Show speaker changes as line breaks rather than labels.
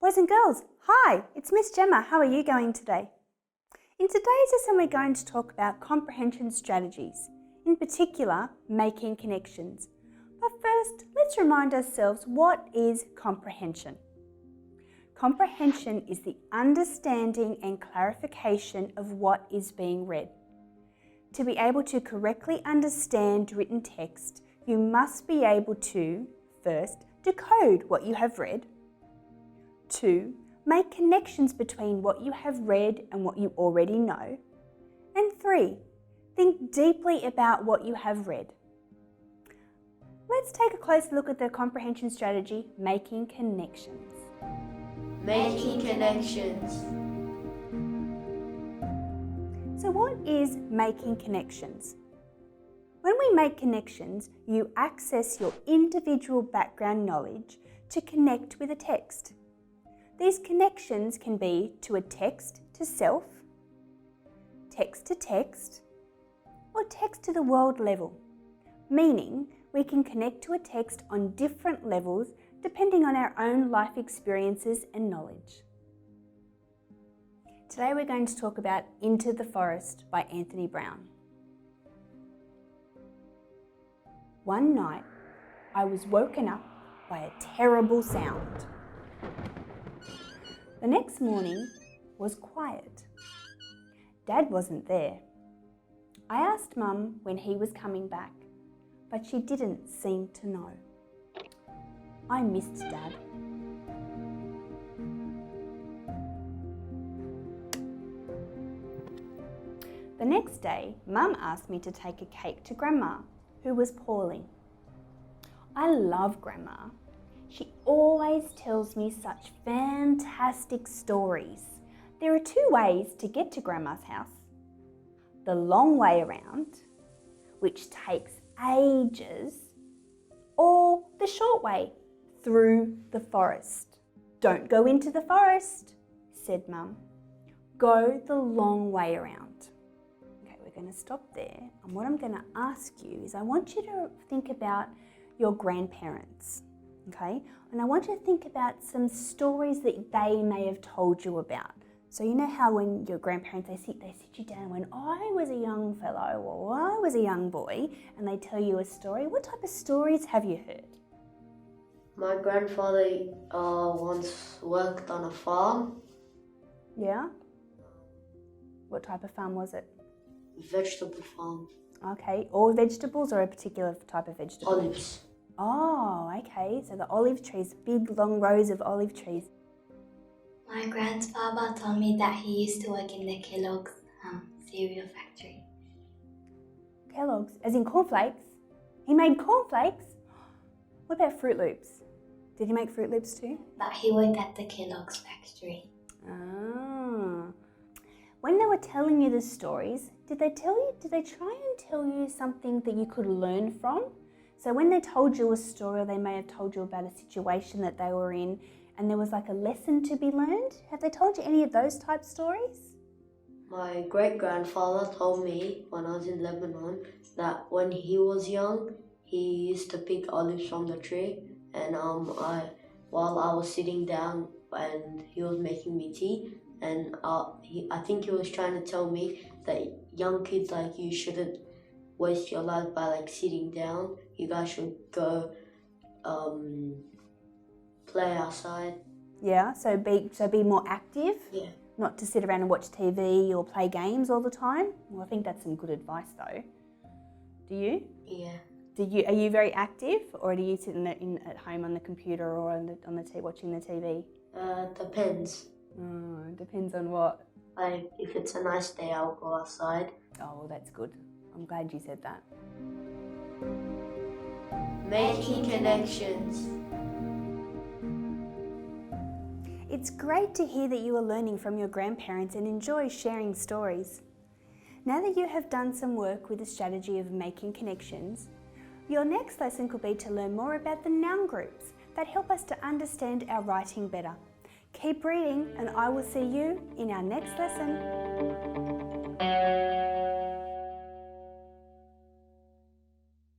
Boys and girls, hi, it's Miss Gemma. How are you going today? In today's lesson, we're going to talk about comprehension strategies, in particular, making connections. But first, let's remind ourselves, what is comprehension? Comprehension is the understanding and clarification of what is being read. To be able to correctly understand written text, you must be able to, first, decode what you have read. 2. Make connections between what you have read and what you already know. And 3. Think deeply about what you have read. Let's take a closer look at the comprehension strategy, making connections.
Making connections.
So what is making connections? When we make connections, you access your individual background knowledge to connect with a text. These connections can be to a text to self, text to text, or text to the world level, meaning we can connect to a text on different levels depending on our own life experiences and knowledge. Today we're going to talk about Into the Forest by Anthony Browne. One night, I was woken up by a terrible sound. The next morning was quiet. Dad wasn't there. I asked Mum when he was coming back, but she didn't seem to know. I missed Dad. The next day, Mum asked me to take a cake to Grandma, who was poorly. I love Grandma. She always tells me such fantastic stories. There are 2 ways to get to Grandma's house. The long way around, which takes ages, or the short way, through the forest. Don't go into the forest, said Mum. Go the long way around. Okay, we're going to stop there. And what I'm going to ask you is, I want you to think about your grandparents. Okay, and I want you to think about some stories that they may have told you about. So you know how when your grandparents, they sit you down when I was a young fellow or I was a young boy, and they tell you a story. What type of stories have you heard?
My grandfather once worked on a farm.
Yeah? What type of farm was it?
Vegetable farm.
Okay, all vegetables or a particular type of vegetable?
Olives.
Oh, okay, so the olive trees, big long rows of olive trees.
My grandfather told me that he used to work in the Kellogg's cereal factory.
Kellogg's, as in cornflakes? He made cornflakes? What about Fruit Loops? Did he make Fruit Loops too?
But he worked at the Kellogg's factory.
Ah. When they were telling you the stories, did they try and tell you something that you could learn from? So when they told you a story, or they may have told you about a situation that they were in, and there was like a lesson to be learned, have they told you any of those type stories?
My great-grandfather told me when I was in Lebanon that when he was young, he used to pick olives from the tree, and while I was sitting down and he was making me tea, and I think he was trying to tell me that young kids like you shouldn't waste your life by like sitting down. You guys should go play outside.
Yeah, so be more active?
Yeah.
Not to sit around and watch TV or play games all the time? Well, I think that's some good advice though. Do you?
Yeah.
Are you very active, or do you sit at home on the computer or on the watching the TV?
Depends.
Depends on what?
Like if it's a nice day, I'll go outside.
Oh, well, that's good. I'm glad you said that.
Making connections.
It's great to hear that you are learning from your grandparents and enjoy sharing stories. Now that you have done some work with the strategy of making connections, your next lesson could be to learn more about the noun groups that help us to understand our writing better. Keep reading, and I will see you in our next lesson.